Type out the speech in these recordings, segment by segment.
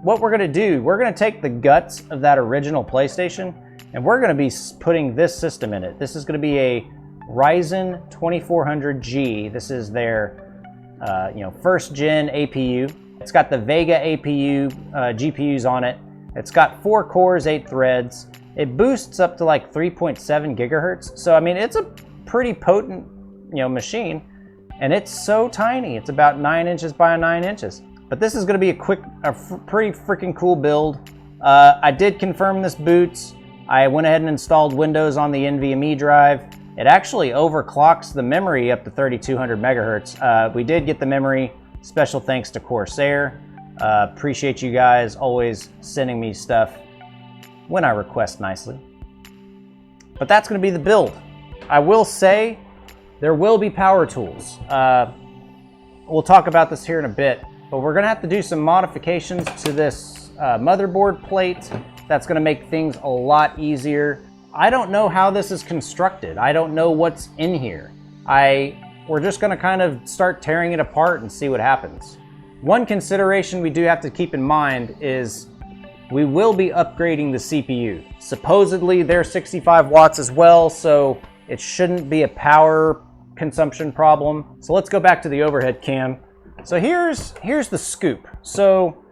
what we're gonna do, we're gonna take the guts of that original PlayStation and we're gonna be putting this system in it. This is gonna be a Ryzen 2400G. This is their first gen APU. It's got the Vega APU GPUs on it. It's got 4 cores, 8 threads. It boosts up to like 3.7 gigahertz. So I mean, it's a pretty potent, machine, and it's so tiny. It's about 9 inches by 9 inches. But this is going to be a pretty freaking cool build. I did confirm this boots. I went ahead and installed Windows on the NVMe drive. It actually overclocks the memory up to 3200 megahertz. We did get the memory. Special thanks to Corsair. Appreciate you guys always sending me stuff when I request nicely. But that's going to be the build. I will say there will be power tools. We'll talk about this here in a bit, but we're going to have to do some modifications to this motherboard plate. That's going to make things a lot easier. I don't know how this is constructed. I don't know what's in here. We're just going to kind of start tearing it apart and see what happens. One consideration we do have to keep in mind is we will be upgrading the CPU. Supposedly they're 65 watts as well, so it shouldn't be a power consumption problem. So let's go back to the overhead cam. So here's the scoop. So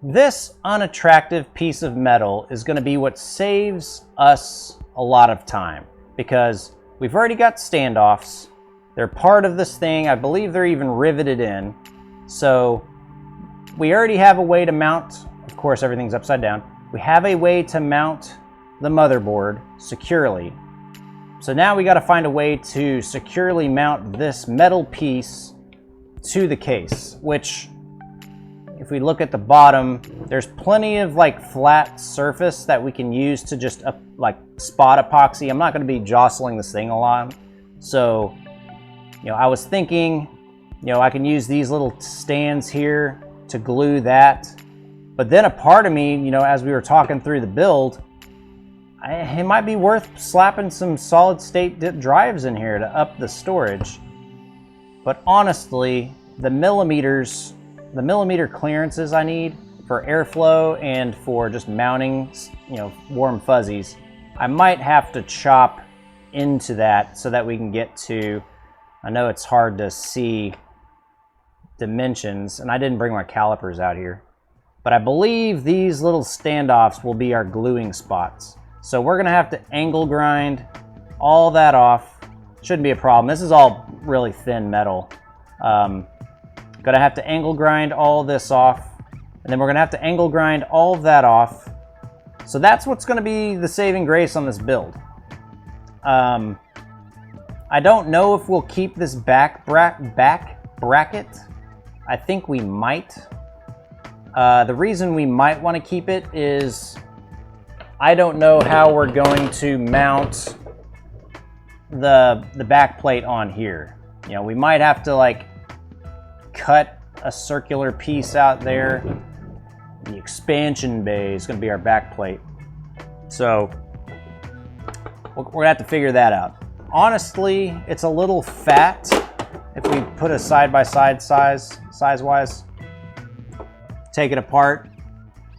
this unattractive piece of metal is going to be what saves us a lot of time, because we've already got standoffs. They're part of this thing. I believe they're even riveted in. So we already have a way to mount, of course everything's upside down. We have a way to mount the motherboard securely. So now we got to find a way to securely mount this metal piece to the case, which if we look at the bottom, there's plenty of like flat surface that we can use to just like spot epoxy. I'm not going to be jostling this thing a lot. So, I was thinking, I can use these little stands here to glue that. But then a part of me, as we were talking through the build, it might be worth slapping some solid state drives in here to up the storage. But honestly, the millimeter clearances I need for airflow and for just mounting, warm fuzzies, I might have to chop into that so that we can get to, I know it's hard to see dimensions, and I didn't bring my calipers out here, but I believe these little standoffs will be our gluing spots. So we're gonna have to angle grind all that off. Shouldn't be a problem. This is all really thin metal. Gonna have to angle grind all this off, and then we're gonna have to angle grind all of that off. So that's what's gonna be the saving grace on this build. I don't know if we'll keep this back bracket. I think we might. The reason we might want to keep it is I don't know how we're going to mount the back plate on here. We might have to like cut a circular piece out there. The expansion bay is going to be our back plate. So we're going to have to figure that out. Honestly, it's a little fat if we put a side-by-side size-wise. Take it apart.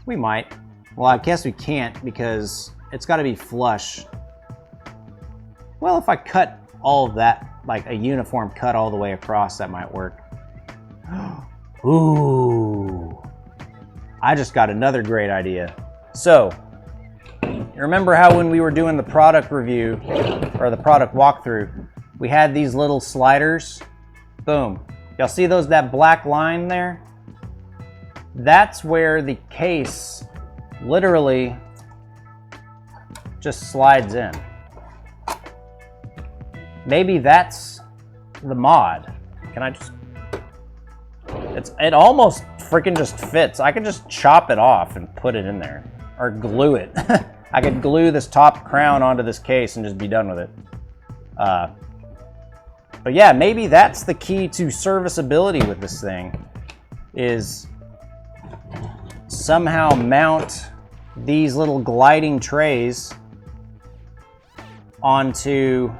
We might. Well, I guess we can't because it's got to be flush. Well, if I cut all of that, like a uniform cut all the way across, that might work. Ooh. I just got another great idea. So, you remember how when we were doing the product review, or the product walkthrough, we had these little sliders? Boom. Y'all see that black line there? That's where the case literally just slides in. Maybe that's the mod. Can I just... It almost freaking just fits. I could just chop it off and put it in there. Or glue it. I could glue this top crown onto this case and just be done with it. But yeah, maybe that's the key to serviceability with this thing, is somehow mount these little gliding trays onto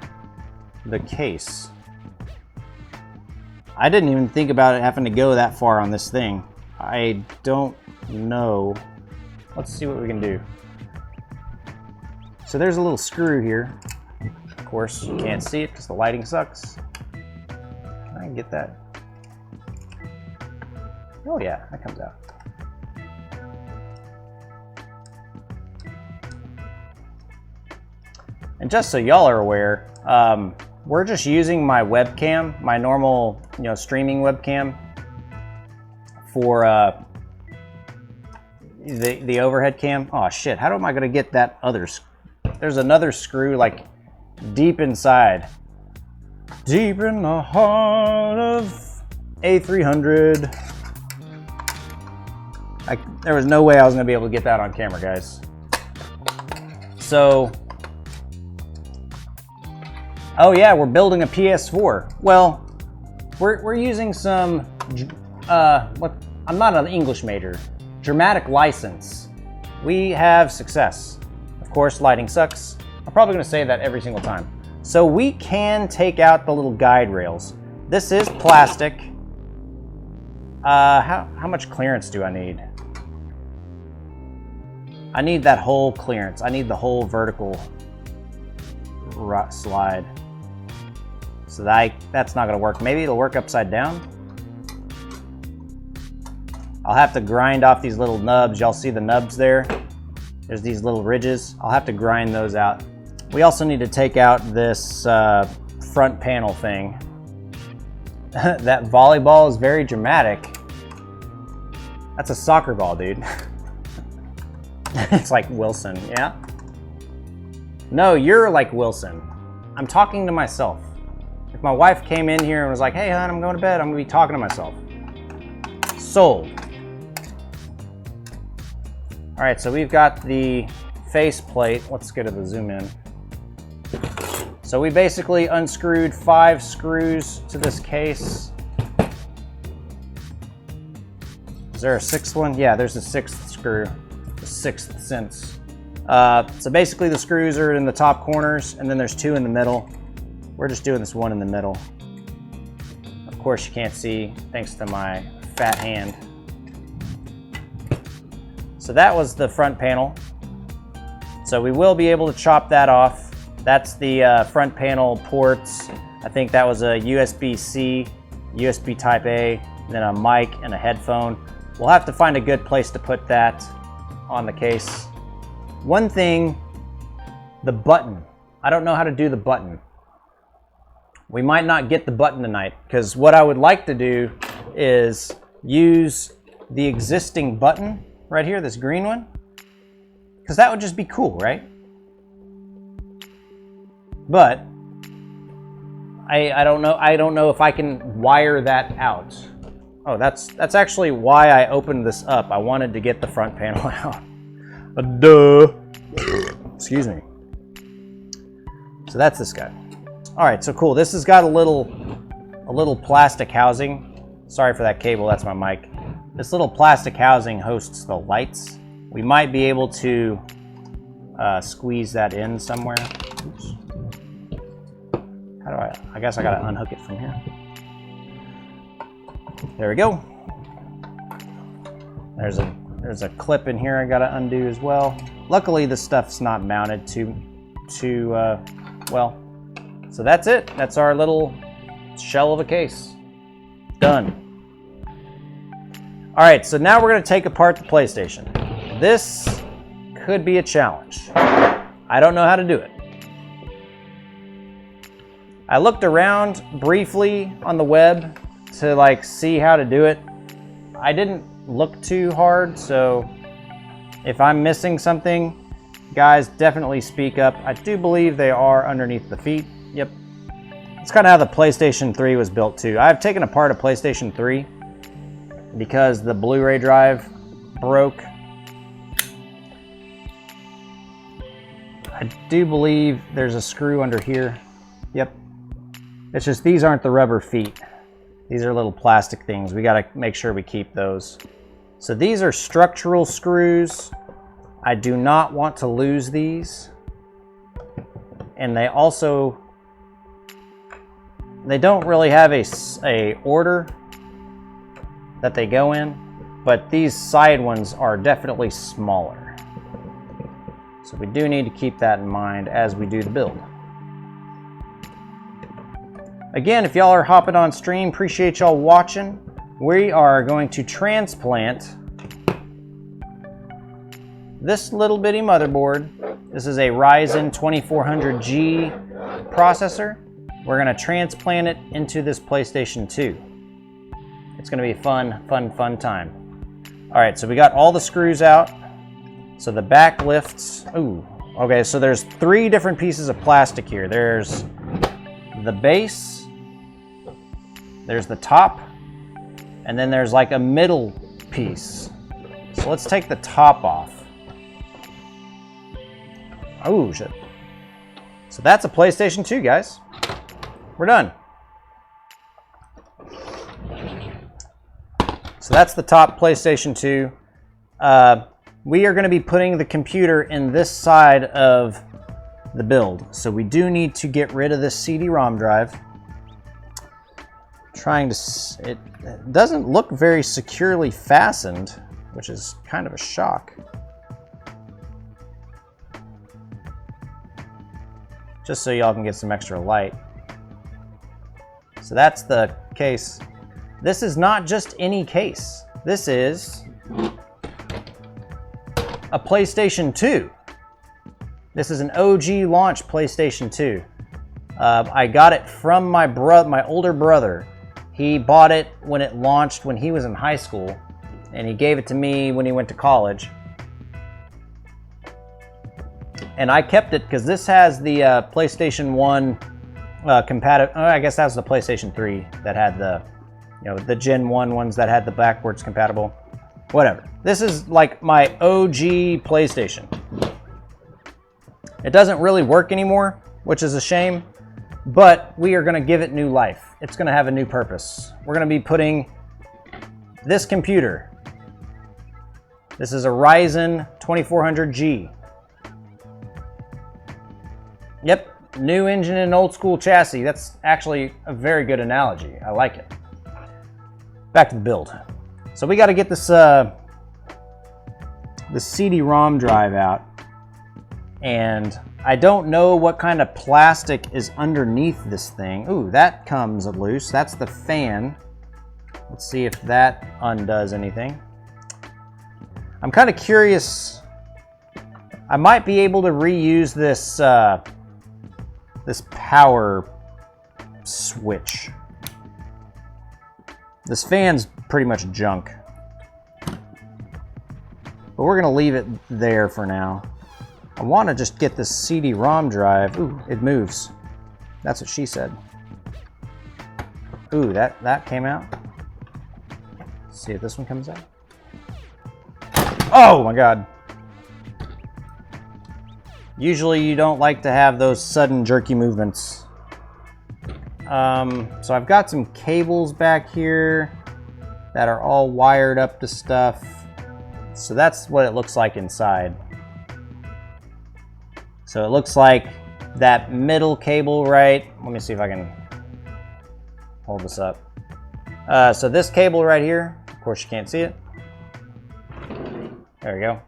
the case. I didn't even think about it having to go that far on this thing. I don't no. Let's see what we can do. So there's a little screw here. Of course, you can't see it because the lighting sucks. Can I get that? Oh yeah, that comes out. And just so y'all are aware, we're just using my webcam, my normal, streaming webcam for the overhead cam. Oh shit, how am I gonna get that other? There's another screw like deep inside. Deep in the heart of A300. There was no way I was gonna be able to get that on camera, guys. So, oh yeah, we're building a PS4. Well, we're using some, I'm not an English major, dramatic license. We have success. Of course, lighting sucks. I'm probably gonna say that every single time. So we can take out the little guide rails. This is plastic. How much clearance do I need? I need that whole clearance. I need the whole vertical slide. So that's not gonna work. Maybe it'll work upside down. I'll have to grind off these little nubs. Y'all see the nubs there? There's these little ridges. I'll have to grind those out. We also need to take out this front panel thing. That volleyball is very dramatic. That's a soccer ball, dude. It's like Wilson, yeah? No, you're like Wilson. I'm talking to myself. If my wife came in here and was like, hey, hon, I'm going to bed, I'm going to be talking to myself. Sold. All right, so we've got the face plate. Let's get to the zoom in. So we basically unscrewed 5 screws to this case. Is there a 6th one? Yeah, there's a 6th screw. The 6th since. So basically the screws are in the top corners and then there's 2 in the middle. We're just doing this one in the middle. Of course you can't see thanks to my fat hand. So that was the front panel. So we will be able to chop that off. That's the front panel ports. I think that was a USB-C, USB Type A, and then a mic and a headphone. We'll have to find a good place to put that on the case. One thing, the button. I don't know how to do the button. We might not get the button tonight because what I would like to do is use the existing button right here, this green one, because that would just be cool, right? But I don't know if I can wire that out. Oh, that's actually why I opened this up. I wanted to get the front panel out. Duh. Excuse me. So that's this guy. All right, so cool. This has got a little plastic housing. Sorry for that cable, that's my mic. This little plastic housing hosts the lights. We might be able to squeeze that in somewhere. Oops. How do I guess I gotta unhook it from here. There we go. There's a clip in here I gotta undo as well. Luckily this stuff's not mounted too well. So that's it. That's our little shell of a case. Done. All right, so now we're gonna take apart the PlayStation. This could be a challenge. I don't know how to do it. I looked around briefly on the web to see how to do it. I didn't look too hard, so if I'm missing something, guys, definitely speak up. I do believe they are underneath the feet. Yep. It's kind of how the PlayStation 3 was built too. I've taken apart a PlayStation 3 because the Blu-ray drive broke. I do believe there's a screw under here. Yep. It's just these aren't the rubber feet. These are little plastic things. We gotta make sure we keep those. So these are structural screws. I do not want to lose these. And they also, they don't really have a order that they go in. but these side ones are definitely smaller. So we do need to keep that in mind as we do the build. Again, if y'all are hopping on stream, appreciate y'all watching. We are going to transplant this little bitty motherboard. This is a Ryzen 2400G processor. We're gonna transplant it into this PlayStation 2. It's gonna be a fun time. All right, so we got all the screws out. So the back lifts, ooh, okay, so there's 3 different pieces of plastic here. There's the base, there's the top, and then there's like a middle piece. So let's take the top off. Oh, shit. So that's a PlayStation 2, guys. We're done. So that's the top PlayStation 2. We are going to be putting the computer in this side of the build. So we do need to get rid of this CD-ROM drive. It doesn't look very securely fastened, which is kind of a shock. Just so y'all can get some extra light. So that's the case. This is not just any case. This is a PlayStation 2. This is an OG launch PlayStation 2. I got it from my older brother. He bought it when it launched when he was in high school, and he gave it to me when he went to college. And I kept it because this has the PlayStation 1 compatible. I guess that was the PlayStation 3 that had the Gen 1 ones that had the backwards compatible. Whatever. This is like my OG PlayStation. It doesn't really work anymore, which is a shame, but we are going to give it new life. It's going to have a new purpose. We're going to be putting this computer. This is a Ryzen 2400G. Yep, new engine and old school chassis. That's actually a very good analogy. I like it. Back to the build. So we got to get this the CD-ROM drive out, and I don't know what kind of plastic is underneath this thing. Ooh, that comes loose. That's the fan. Let's see if that undoes anything. I'm kind of curious. I might be able to reuse this this power switch. This fan's pretty much junk, but we're gonna leave it there for now. I want to just get this CD-ROM drive. Ooh, it moves. That's what she said. Ooh, that came out. Let's see if this one comes out. Oh my God. Usually you don't like to have those sudden jerky movements. So I've got some cables back here that are all wired up to stuff. So that's what it looks like inside. So it looks like that middle cable, right? Let me see if I can hold this up. So this cable right here, of course you can't see it. There we go.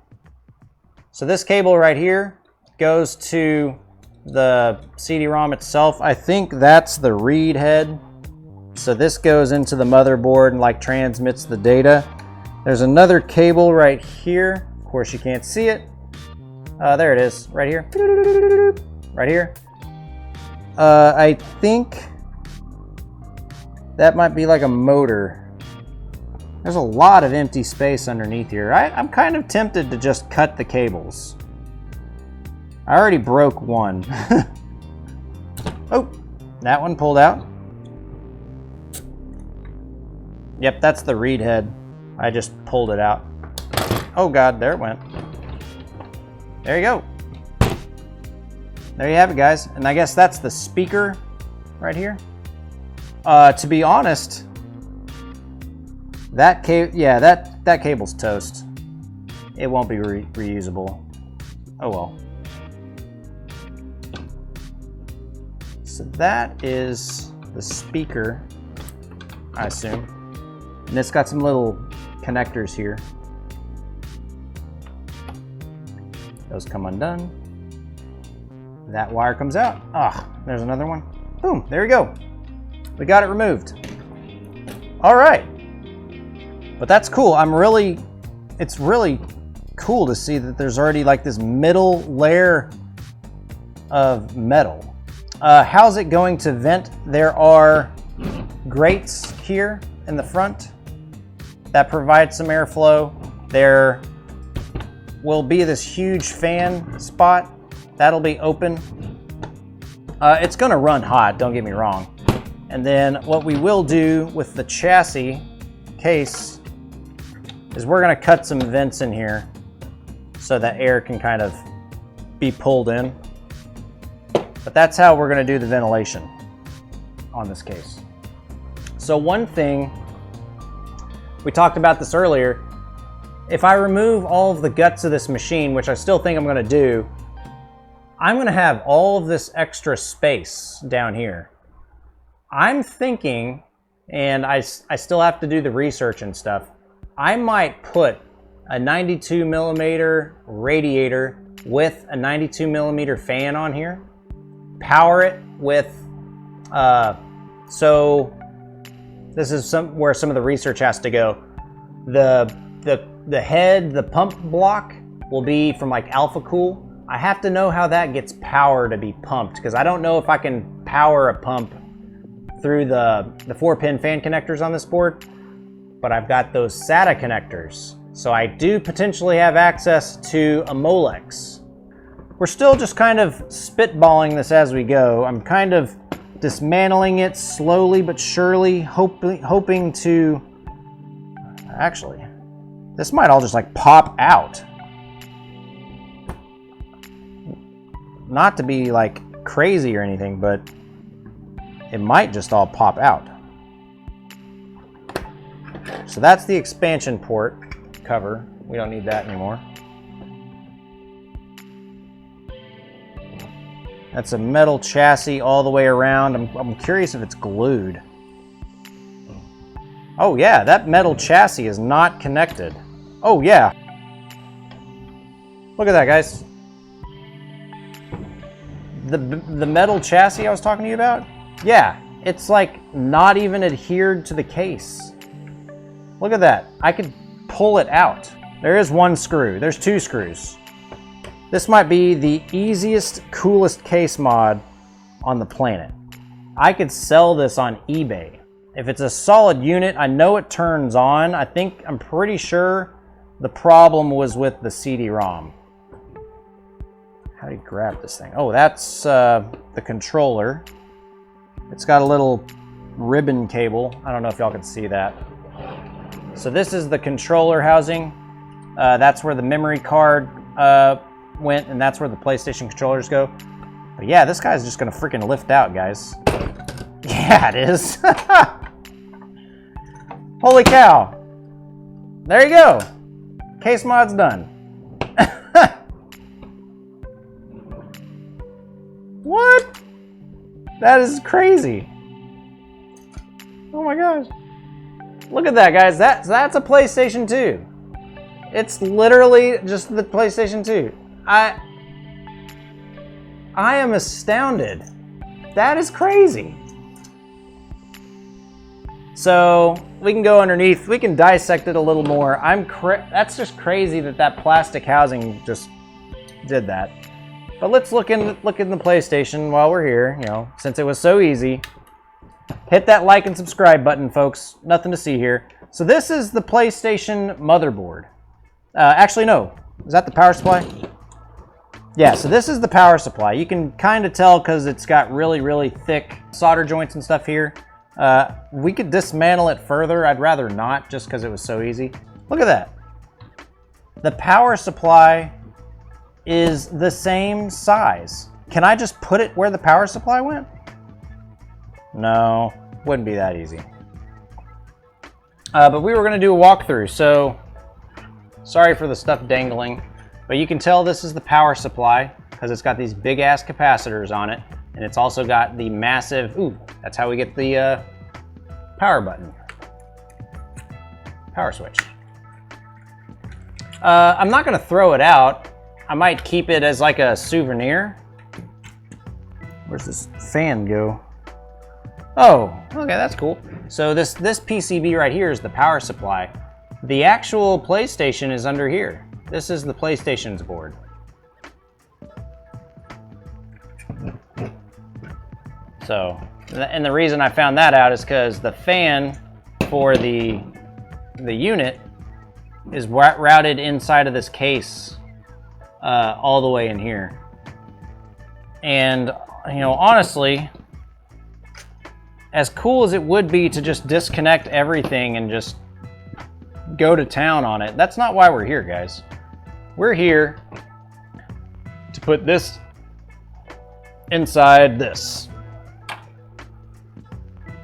So this cable right here goes to the CD-ROM itself. I think that's the read head. So this goes into the motherboard and like transmits the data. There's another cable right here. Of course you can't see it. There it is, right here. Right here. I think that might be like a motor. There's a lot of empty space underneath here. I'm kind of tempted to just cut the cables. I already broke one. Oh, that one pulled out. Yep, that's the read head. I just pulled it out. Oh God, there it went. There you go. There you have it, guys. And I guess that's the speaker right here. To be honest, that cable's toast. It won't be reusable. Oh well. So that is the speaker, I assume. And it's got some little connectors here. Those come undone. That wire comes out. Ah, there's another one. Boom, there we go. We got it removed. All right. But that's cool. It's really cool to see that there's already like this middle layer of metal. How's it going to vent? There are grates here in the front that provide some airflow. There will be this huge fan spot that'll be open. It's gonna run hot, don't get me wrong. And then what we will do with the chassis case is we're gonna cut some vents in here so that air can kind of be pulled in. But that's how we're gonna do the ventilation on this case. So one thing, we talked about this earlier, if I remove all of the guts of this machine, which I still think I'm gonna do, I'm gonna have all of this extra space down here. I'm thinking, and I still have to do the research and stuff, I might put a 92 millimeter radiator with a 92 millimeter fan on here, power it with, so this is where some of the research has to go. The head, the pump block will be from like Alpha Cool. I have to know how that gets power to be pumped, because I don't know if I can power a pump through the 4-pin fan connectors on this board, but I've got those SATA connectors. So I do potentially have access to a Molex. We're still just kind of spitballing this as we go. I'm kind of dismantling it slowly but surely, hoping to, actually, this might all just like pop out. Not to be like crazy or anything, but it might just all pop out. So that's the expansion port cover. We don't need that anymore. That's a metal chassis all the way around. I'm curious if it's glued. Oh yeah, that metal chassis is not connected. Oh yeah. Look at that, guys. The metal chassis I was talking to you about? Yeah, it's like not even adhered to the case. Look at that. I could pull it out. There is one screw. There's two screws. This might be the easiest, coolest case mod on the planet. I could sell this on eBay. If it's a solid unit, I know it turns on. I'm pretty sure the problem was with the CD-ROM. How do you grab this thing? Oh, that's the controller. It's got a little ribbon cable. I don't know if y'all can see that. So this is the controller housing. That's where the memory card went, and that's where the PlayStation controllers go. But yeah, this guy's just gonna freaking lift out, guys. Yeah, it is. Holy cow. There you go. Case mod's done. What? That is crazy. Oh my gosh. Look at that, guys. That's a PlayStation 2. It's literally just the PlayStation 2. I am astounded. That is crazy. So we can go underneath. We can dissect it a little more. That's just crazy that plastic housing just did that. But let's look in the PlayStation while we're here. You know, since it was so easy. Hit that like and subscribe button, folks. Nothing to see here. So this is the PlayStation motherboard. Actually, no. Is that the power supply? Yeah, so this is the power supply. You can kind of tell because it's got really, really thick solder joints and stuff here. We could dismantle it further. I'd rather not, just because it was so easy. Look at that. The power supply is the same size. Can I just put it where the power supply went? No, wouldn't be that easy. But we were going to do a walkthrough, so sorry for the stuff dangling. But you can tell this is the power supply because it's got these big ass capacitors on it. And it's also got the massive, ooh, that's how we get the power button. Power switch. I'm not gonna throw it out. I might keep it as like a souvenir. Where's this fan go? Oh, okay, that's cool. So this PCB right here is the power supply. The actual PlayStation is under here. This is the PlayStation's board. So, and the reason I found that out is because the fan for the unit is routed inside of this case all the way in here. And, you know, honestly, as cool as it would be to just disconnect everything and just go to town on it, that's not why we're here, guys. We're here to put this inside this.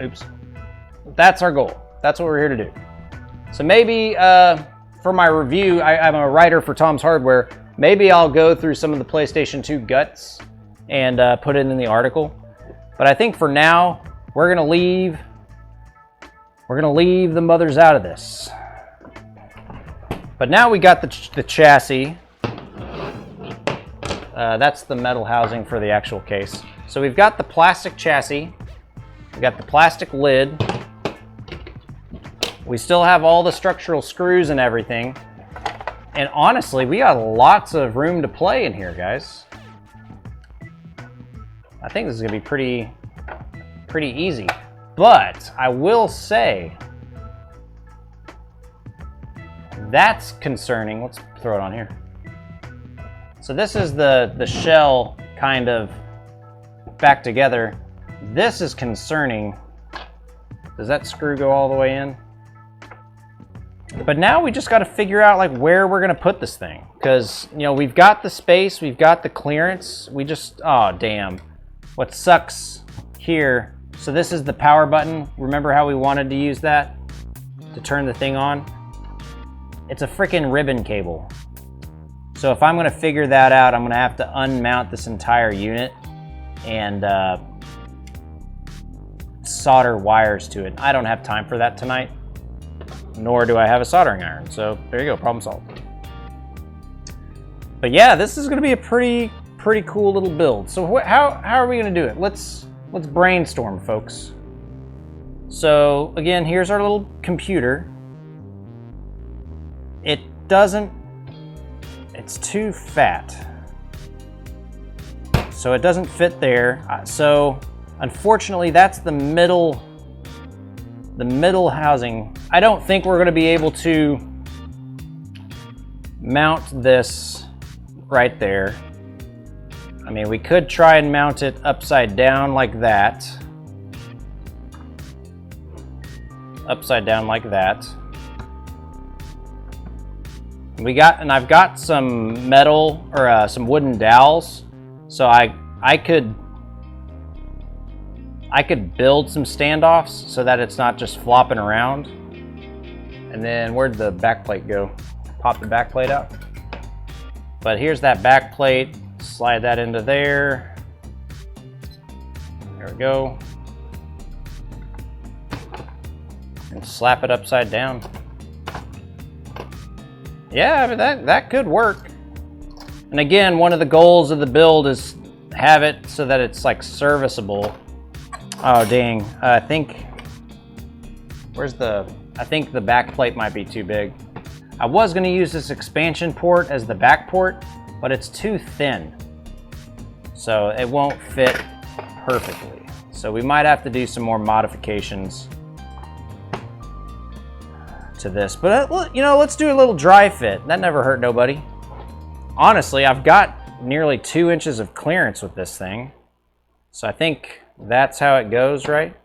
Oops. That's our goal. That's what we're here to do. So maybe for my review, I'm a writer for Tom's Hardware. Maybe I'll go through some of the PlayStation 2 guts and put it in the article. But I think for now, we're gonna leave the mothers out of this. But now we got the chassis. That's the metal housing for the actual case. So we've got the plastic chassis. We got the plastic lid. We still have all the structural screws and everything. And honestly, we got lots of room to play in here, guys. I think this is gonna be pretty easy. But I will say, that's concerning. Let's throw it on here. So this is the shell kind of back together. This is concerning. Does that screw go all the way in? But now we just got to figure out like where we're gonna put this thing, because you know we've got the space, we've got the clearance. We just, oh damn. What sucks here? So this is the power button. Remember how we wanted to use that to turn the thing on? It's a freaking ribbon cable. So if I'm gonna figure that out, I'm gonna have to unmount this entire unit and solder wires to it. I don't have time for that tonight, nor do I have a soldering iron. So there you go, problem solved. But yeah, this is gonna be a pretty cool little build. So how are we gonna do it? Let's brainstorm, folks. So again, here's our little computer. It's too fat. So it doesn't fit there. So unfortunately, that's the middle housing. I don't think we're gonna be able to mount this right there. I mean, we could try and mount it upside down like that. Upside down like that. I've got some metal or some wooden dowels, so I could build some standoffs so that it's not just flopping around. And then where'd the back plate go? Pop the back plate out. But here's that back plate. Slide that into there. There we go. And slap it upside down. Yeah, I mean, that could work. And again, one of the goals of the build is have it so that it's like serviceable. Oh dang, I think the back plate might be too big. I was gonna use this expansion port as the back port, but it's too thin. So it won't fit perfectly. So we might have to do some more modifications to this. But you know, let's do a little dry fit. That never hurt nobody. Honestly, I've got nearly 2 inches of clearance with this thing. So I think that's how it goes, right?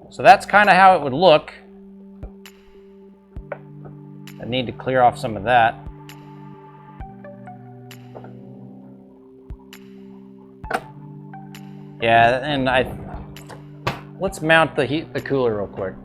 So that's kind of how it would look. I need to clear off some of that. Yeah, and let's mount the cooler real quick.